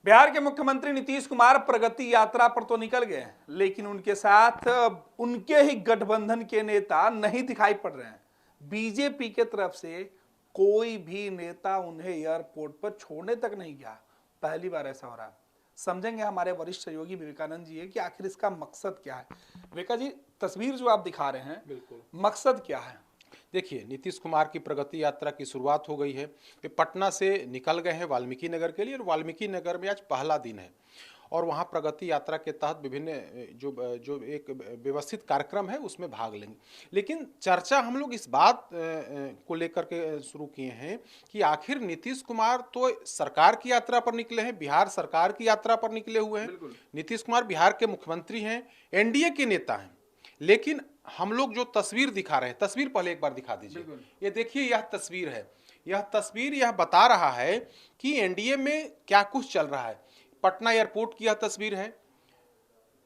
बिहार के मुख्यमंत्री नीतीश कुमार प्रगति यात्रा पर तो निकल गए, लेकिन उनके साथ उनके ही गठबंधन के नेता नहीं दिखाई पड़ रहे हैं। बीजेपी के तरफ से कोई भी नेता उन्हें एयरपोर्ट पर छोड़ने तक नहीं गया। पहली बार ऐसा हो रहा है। समझेंगे हमारे वरिष्ठ सहयोगी विवेकानंद जी है कि आखिर इसका मकसद क्या है। विवेका जी, तस्वीर जो आप दिखा रहे हैं, बिल्कुल मकसद क्या है? देखिए, नीतीश कुमार की प्रगति यात्रा की शुरुआत हो गई है। वे पटना से निकल गए हैं वाल्मीकि नगर के लिए और वाल्मीकि नगर में आज पहला दिन है और वहाँ प्रगति यात्रा के तहत विभिन्न जो जो एक व्यवस्थित कार्यक्रम है उसमें भाग लेंगे। लेकिन चर्चा हम लोग इस बात को लेकर के शुरू किए हैं कि आखिर नीतीश कुमार तो सरकार की यात्रा पर निकले हैं, बिहार सरकार की यात्रा पर निकले हुए हैं। नीतीश कुमार बिहार के मुख्यमंत्री हैं, एनडीए के नेता हैं, लेकिन हम लोग जो तस्वीर दिखा रहे हैं, तस्वीर पहले एक बार दिखा दीजिए। ये देखिए, यह तस्वीर है। यह तस्वीर यह बता रहा है कि एनडीए में क्या कुछ चल रहा है। पटना एयरपोर्ट की यह तस्वीर है।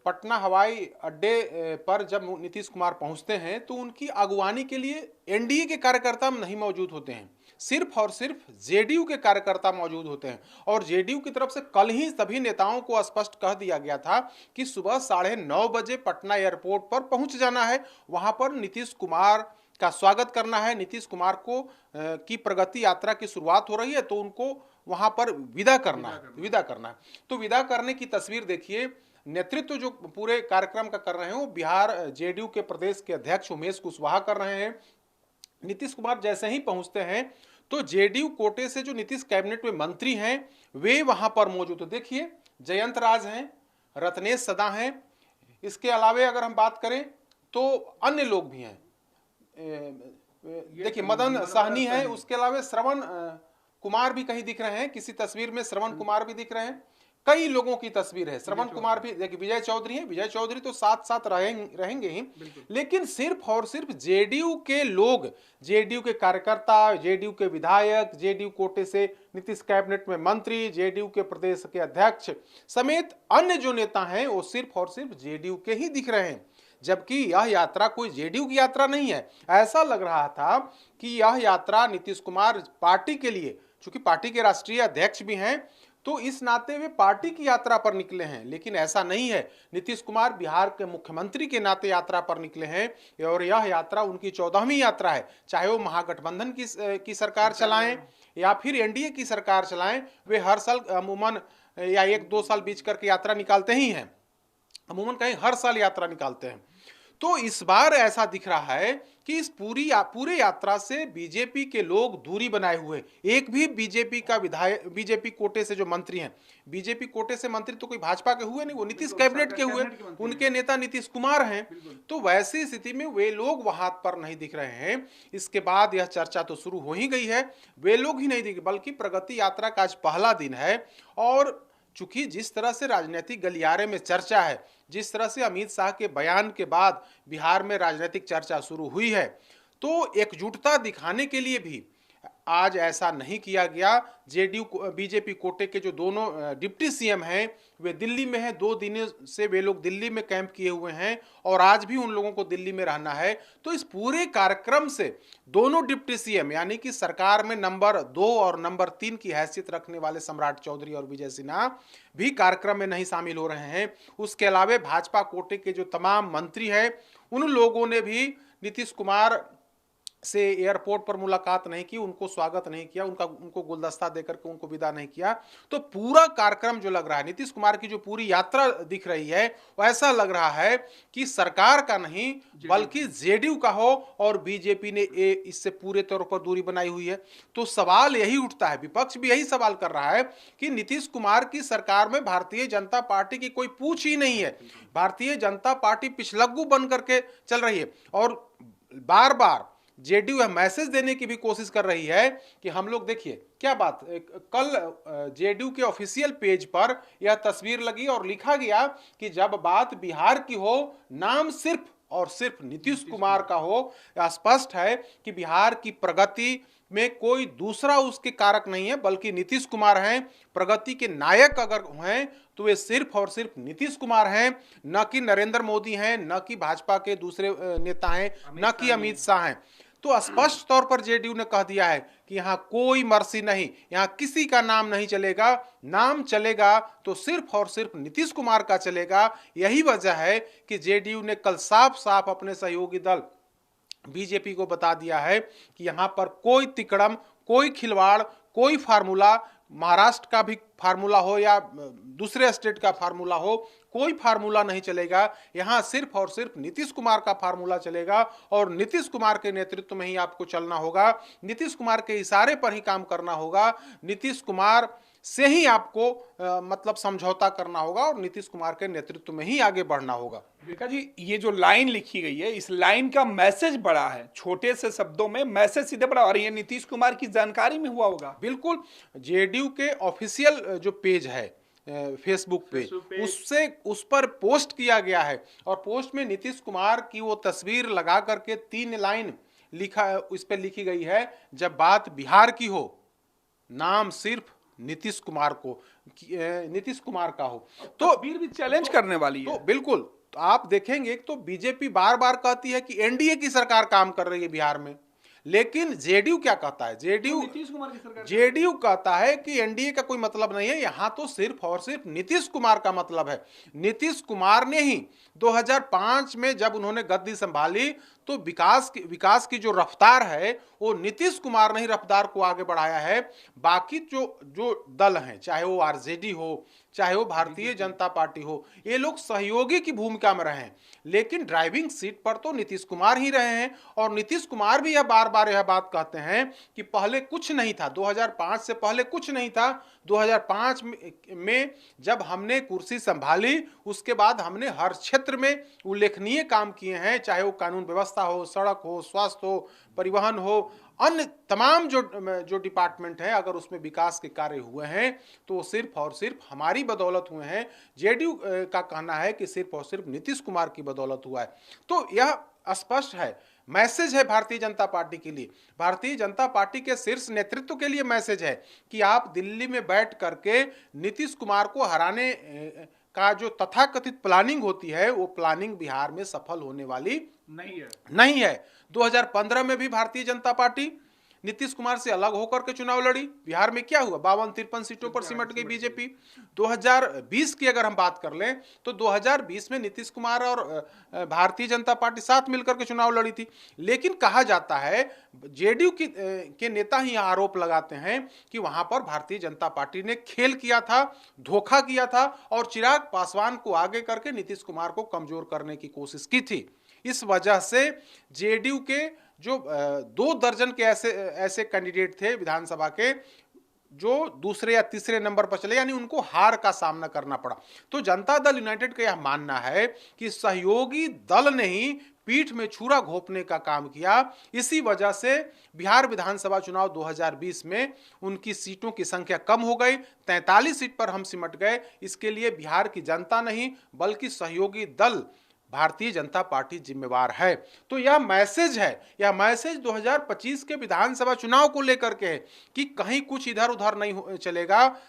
पटना हवाई अड्डे पर जब नीतीश कुमार पहुंचते हैं तो उनकी अगवानी के लिए एनडीए के कार्यकर्ता नहीं मौजूद होते हैं, सिर्फ और सिर्फ जेडीयू के कार्यकर्ता मौजूद होते हैं। और जेडीयू की तरफ से कल ही सभी नेताओं को स्पष्ट कह दिया गया था कि सुबह 9:30 बजे पटना एयरपोर्ट पर पहुंच जाना है, वहां पर नीतीश कुमार का स्वागत करना है। नीतीश कुमार को की प्रगति यात्रा की शुरुआत हो रही है तो उनको वहां पर विदा करना है। तो विदा करने की तस्वीर देखिए। नेतृत्व जो पूरे कार्यक्रम का कर रहे हैं वो बिहार जेडीयू के प्रदेश के अध्यक्ष उमेश कुशवाहा कर रहे हैं। नीतीश कुमार जैसे ही पहुंचते हैं तो जेडीयू कोटे से जो नीतीश कैबिनेट में मंत्री हैं वे वहां पर मौजूद हैं। देखिए, जयंत राज हैं, रत्नेश सदा हैं, इसके अलावे अगर हम बात करें तो अन्य लोग भी हैं। देखिए, मदन साहनी है, उसके अलावा श्रवण कुमार भी कहीं दिख रहे हैं, किसी तस्वीर में श्रवण कुमार भी दिख रहे हैं। कई लोगों की तस्वीर है। श्रवण कुमार भी, देखिए विजय चौधरी है, विजय चौधरी तो साथ साथ रहेंगे ही, लेकिन सिर्फ और सिर्फ जेडीयू के लोग, जेडीयू के कार्यकर्ता, जेडीयू के विधायक, जेडीयू कोटे से नीतीश कैबिनेट में मंत्री, जेडीयू के प्रदेश के अध्यक्ष समेत अन्य जो नेता हैं वो सिर्फ और सिर्फ जेडीयू के ही दिख रहे हैं। जबकि यह यात्रा कोई जेडीयू की यात्रा नहीं है। ऐसा लग रहा था कि यह यात्रा नीतीश कुमार पार्टी के लिए, चूंकि पार्टी के राष्ट्रीय अध्यक्ष भी हैं तो इस नाते वे पार्टी की यात्रा पर निकले हैं, लेकिन ऐसा नहीं है। नीतीश कुमार बिहार के मुख्यमंत्री के नाते यात्रा पर निकले हैं और यह यात्रा उनकी 14वीं यात्रा है। चाहे वो महागठबंधन की सरकार चलाएं या फिर एनडीए की सरकार चलाएं, वे हर साल अमूमन या 1-2 साल बीच करके यात्रा निकालते ही हैं, अमूमन कहीं हर साल यात्रा निकालते हैं। तो इस बार ऐसा दिख रहा है कि इस पूरे यात्रा से बीजेपी के लोग दूरी बनाए हुए। एक भी बीजेपी का विधायक, बीजेपी कोटे से जो मंत्री हैं, बीजेपी कोटे से मंत्री तो कोई भाजपा के हुए नहीं, वो नीतीश कैबिनेट के हुए, उनके नेता नीतीश कुमार हैं। तो वैसी स्थिति में वे लोग वहां पर नहीं दिख रहे हैं। इसके बाद यह चर्चा तो शुरू हो ही गई है, वे लोग ही नहीं दिख, बल्कि प्रगति यात्रा का आज पहला दिन है। और चूंकि जिस तरह से राजनीतिक गलियारे में चर्चा है, जिस तरह से अमित शाह के बयान के बाद बिहार में राजनीतिक चर्चा शुरू हुई है, तो एकजुटता दिखाने के लिए भी आज ऐसा नहीं किया गया। जेडीयू बीजेपी कोटे के जो दोनों डिप्टी सीएम हैं वे दिल्ली में हैं, 2 दिन से वे लोग दिल्ली में कैंप किए हुए हैं और आज भी उन लोगों को दिल्ली में रहना है। तो इस पूरे कार्यक्रम से दोनों डिप्टी सीएम, यानी कि सरकार में नंबर 2 और नंबर 3 की हैसियत रखने वाले सम्राट चौधरी और विजय सिन्हा भी कार्यक्रम में नहीं शामिल हो रहे हैं। उसके अलावा भाजपा कोटे के जो तमाम मंत्री हैं उन लोगों ने भी नीतीश कुमार से एयरपोर्ट पर मुलाकात नहीं की, उनको स्वागत नहीं किया, उनको गुलदस्ता देकर के उनको विदा नहीं किया। तो पूरा कार्यक्रम जो लग रहा है, नीतीश कुमार की जो पूरी यात्रा दिख रही है, वो ऐसा लग रहा है कि सरकार का नहीं बल्कि जेडीयू का हो और बीजेपी ने इससे पूरे तौर पर दूरी बनाई हुई है। तो सवाल यही उठता है, विपक्ष भी यही सवाल कर रहा है कि नीतीश कुमार की सरकार में भारतीय जनता पार्टी की कोई पूछ ही नहीं है। भारतीय जनता पार्टी पिछलग्गू बन करके चल रही है और बार बार जेडीयू यह मैसेज देने की भी कोशिश कर रही है कि हम लोग, देखिए क्या बात, कल जेडीयू के ऑफिशियल पेज पर यह तस्वीर लगी और लिखा गया कि जब बात बिहार की हो, नाम सिर्फ और सिर्फ नीतीश कुमार का हो। स्पष्ट है कि बिहार की प्रगति में कोई दूसरा उसके कारक नहीं है बल्कि नीतीश कुमार हैं। प्रगति के नायक अगर हैं तो वे सिर्फ और सिर्फ नीतीश कुमार हैं, न कि नरेंद्र मोदी हैं, न कि भाजपा के दूसरे नेता हैं, न कि अमित शाह हैं। तो स्पष्ट तौर पर जेडीयू ने कह दिया है कि यहाँ कोई मर्सी नहीं, यहाँ किसी का नाम नहीं चलेगा, नाम चलेगा तो सिर्फ और सिर्फ नीतीश कुमार का चलेगा। यही वजह है कि जेडीयू ने कल साफ साफ अपने सहयोगी दल बीजेपी को बता दिया है कि यहाँ पर कोई तिकड़म, कोई खिलवाड़, कोई फार्मूला, महाराष्ट्र का भी फार्मूला हो या दूसरे स्टेट का फार्मूला हो, कोई फार्मूला नहीं चलेगा। यहाँ सिर्फ और सिर्फ नीतीश कुमार का फार्मूला चलेगा और नीतीश कुमार के नेतृत्व में ही आपको चलना होगा, नीतीश कुमार के इशारे पर ही काम करना होगा, नीतीश कुमार से ही आपको मतलब समझौता करना होगा और नीतीश कुमार के नेतृत्व में ही आगे बढ़ना होगा। विवेका जी, ये जो लाइन लिखी गई है, इस लाइन का मैसेज बड़ा है, छोटे से शब्दों में मैसेज सीधे बड़ा, और ये नीतीश कुमार की जानकारी में हुआ होगा। बिल्कुल, जेडीयू के ऑफिशियल जो पेज है फेसबुक पेज, उससे उस पर पोस्ट किया गया है और पोस्ट में नीतीश कुमार की वो तस्वीर लगा करके 3 लाइन लिखा, इस पर लिखी गई है, जब बात बिहार की हो नाम सिर्फ नीतीश कुमार का हो। तो तस्वीर भी चैलेंज करने वाली है। तो बिल्कुल, तो आप देखेंगे तो बीजेपी बार बार कहती है कि एनडीए की सरकार काम कर रही है बिहार में, लेकिन जेडीयू क्या कहता है? नीतीश कुमार की सरकार, जेडीयू कहता है कि एनडीए का कोई मतलब नहीं है, यहां तो सिर्फ और सिर्फ नीतीश कुमार का मतलब है। नीतीश कुमार ने ही 2005 में जब उन्होंने गद्दी संभाली तो विकास की जो रफ्तार है वो नीतीश कुमार ने ही रफ्तार को आगे बढ़ाया है। बाकी जो दल हैं, चाहे वो आरजेडी हो, चाहे वो भारतीय जनता पार्टी हो, ये लोग सहयोगी की भूमिका में रहे हैं, लेकिन ड्राइविंग सीट पर तो नीतीश कुमार ही रहे हैं। और नीतीश कुमार भी यह बार बार यह बात कहते हैं कि पहले कुछ नहीं था, 2005 से पहले कुछ नहीं था। 2005 में जब हमने कुर्सी संभाली, उसके बाद हमने हर क्षेत्र में उल्लेखनीय काम किए हैं, चाहे वो कानून व्यवस्था हो, सड़क हो, स्वास्थ्य हो, परिवहन हो, अन्य तमाम जो डिपार्टमेंट है, अगर उसमें विकास के कार्य हुए हैं तो सिर्फ और सिर्फ हमारी बदौलत हुए हैं। जेडीयू का कहना है कि सिर्फ और सिर्फ नीतीश कुमार की बदौलत हुआ है। तो यह स्पष्ट है, मैसेज है भारतीय जनता पार्टी के लिए, भारतीय जनता पार्टी के शीर्ष नेतृत्व के लिए मैसेज है कि आप दिल्ली में बैठ करके नीतीश कुमार को हराने का जो तथाकथित प्लानिंग होती है, वो प्लानिंग बिहार में सफल होने वाली नहीं है। 2015 में भी भारतीय जनता पार्टी नीतीश कुमार से अलग होकर के चुनाव लड़ी, बिहार में क्या हुआ? 52-53 सीटों पर सिमट गई बीजेपी। 2020 की अगर हम बात कर लें तो 2020 में नीतीश कुमार और भारतीय जनता पार्टी साथ मिलकर के चुनाव लड़ी थी। लेकिन कहा जाता है, जेडीयू के नेता ही आरोप लगाते हैं कि वहां पर भारतीय जनता पार्टी ने खेल किया था, धोखा किया था और चिराग पासवान को आगे करके नीतीश कुमार को कमजोर करने की कोशिश की थी। इस वजह से जेडीयू के जो 2 दर्जन के ऐसे कैंडिडेट थे विधानसभा के, जो दूसरे या तीसरे नंबर पर चले, यानी उनको हार का सामना करना पड़ा। तो जनता दल यूनाइटेड का यह मानना है कि सहयोगी दल ने ही पीठ में छुरा घोंपने का काम किया। इसी वजह से बिहार विधानसभा चुनाव 2020 में उनकी सीटों की संख्या कम हो गई, 43 सीट पर हम सिमट गए। इसके लिए बिहार की जनता नहीं बल्कि सहयोगी दल भारतीय जनता पार्टी जिम्मेवार है। तो यह मैसेज है, यह मैसेज 2025 के विधानसभा चुनाव को लेकर के है कि कहीं कुछ इधर उधर नहीं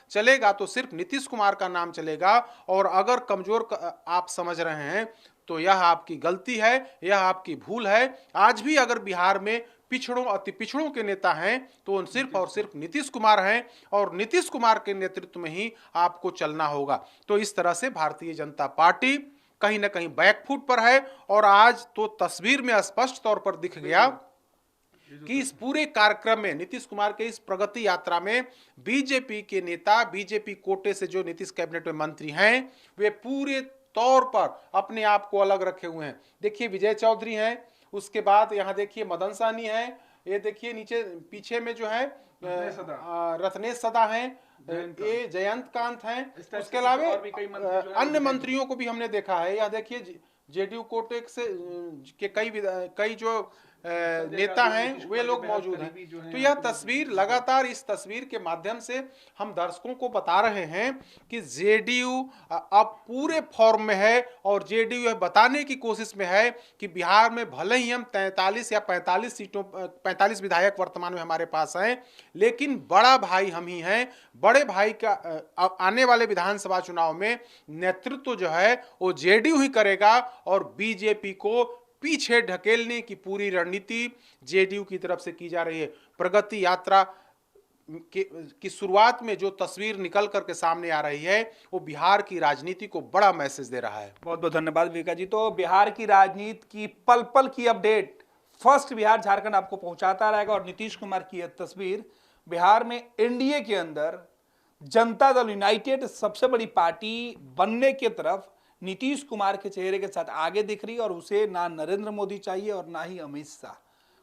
चलेगा तो सिर्फ नीतीश कुमार का नाम चलेगा। और अगर कमजोर आप समझ रहे हैं तो यह आपकी गलती है, यह आपकी भूल है। आज भी अगर बिहार में अति पिछड़ों के नेता हैं तो सिर्फ और सिर्फ नीतीश कुमार हैं और नीतीश कुमार के नेतृत्व में ही आपको चलना होगा। तो इस तरह से भारतीय जनता पार्टी कहीं ना कहीं बैकफुट पर है। और आज तो तस्वीर में स्पष्ट तौर पर दिख गया कि इस पूरे कार्यक्रम में, नीतीश कुमार के इस प्रगति यात्रा में बीजेपी के नेता, बीजेपी कोटे से जो नीतीश कैबिनेट में मंत्री हैं, वे पूरे तौर पर अपने आप को अलग रखे हुए हैं। देखिए विजय चौधरी हैं, उसके बाद यहाँ देखिए मदन सहनी है, ये देखिए नीचे पीछे में जो है रत्नेश सदा हैं, ये जयंत कांत हैं, उसके अलावा अन्य मंत्रियों को भी हमने देखा है। यह देखिए जेडीयू कोटे से के कई जो नेता हैं वे लोग मौजूद हैं। तो यह तस्वीर लगातार, इस तस्वीर के माध्यम से हम दर्शकों को बता रहे हैं कि जेडीयू अब पूरे फॉर्म में है और जेडीयू यह बताने की कोशिश में है कि बिहार में भले ही हम 43 या 45 विधायक वर्तमान में हमारे पास हैं, लेकिन बड़ा भाई हम ही हैं। बड़े भाई का आने वाले विधानसभा चुनाव में नेतृत्व जो है वो जेडीयू ही करेगा और बीजेपी को पीछे ढकेलने की पूरी रणनीति जेडीयू की तरफ से की जा रही है। प्रगति यात्रा की शुरुआत में जो तस्वीर निकल करके सामने आ रही है वो बिहार की राजनीति को बड़ा मैसेज दे रहा है। बहुत बहुत धन्यवाद विवेका जी। तो बिहार की राजनीति की पल पल की अपडेट फर्स्ट बिहार झारखंड आपको पहुंचाता रहेगा। और नीतीश कुमार की यह तस्वीर बिहार में एनडीए के अंदर जनता दल यूनाइटेड सबसे बड़ी पार्टी बनने की तरफ नीतीश कुमार के चेहरे के साथ आगे दिख रही है। और उसे ना नरेंद्र मोदी चाहिए और ना ही अमित शाह,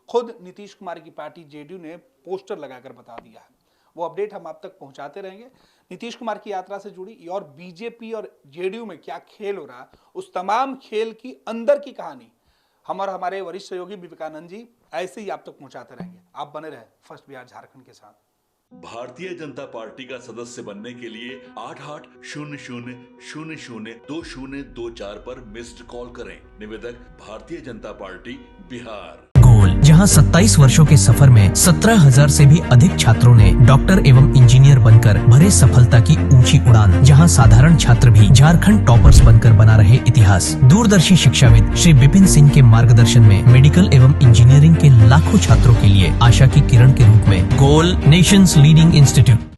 खुद नीतीश कुमार की पार्टी जेडीयू ने पोस्टर लगाकर बता दिया है। वो अपडेट हम आप तक पहुंचाते रहेंगे। नीतीश कुमार की यात्रा से जुड़ी और बीजेपी और जेडीयू में क्या खेल हो रहा है, उस तमाम खेल की अंदर की कहानी हम और हमारे वरिष्ठ सहयोगी विवेकानंद जी ऐसे ही आप तक पहुंचाते रहेंगे। आप बने रहे फर्स्ट बिहार झारखंड के साथ। भारतीय जनता पार्टी का सदस्य बनने के लिए 8800002024 पर मिस्ड कॉल करें। निवेदक भारतीय जनता पार्टी बिहार। गोल, जहां 27 वर्षों के सफर में 17,000 से भी अधिक छात्रों ने डॉक्टर एवं इंजीनियर बनकर भरे सफलता की ऊंची उड़ान। जहां साधारण छात्र भी झारखंड टॉपर्स बनकर बना रहे इतिहास। दूरदर्शी शिक्षाविद श्री विपिन सिंह के मार्गदर्शन में मेडिकल एवं इंजीनियरिंग के लाखों छात्रों के लिए आशा की किरण के रूप में गोल, नेशंस लीडिंग इंस्टीट्यूट।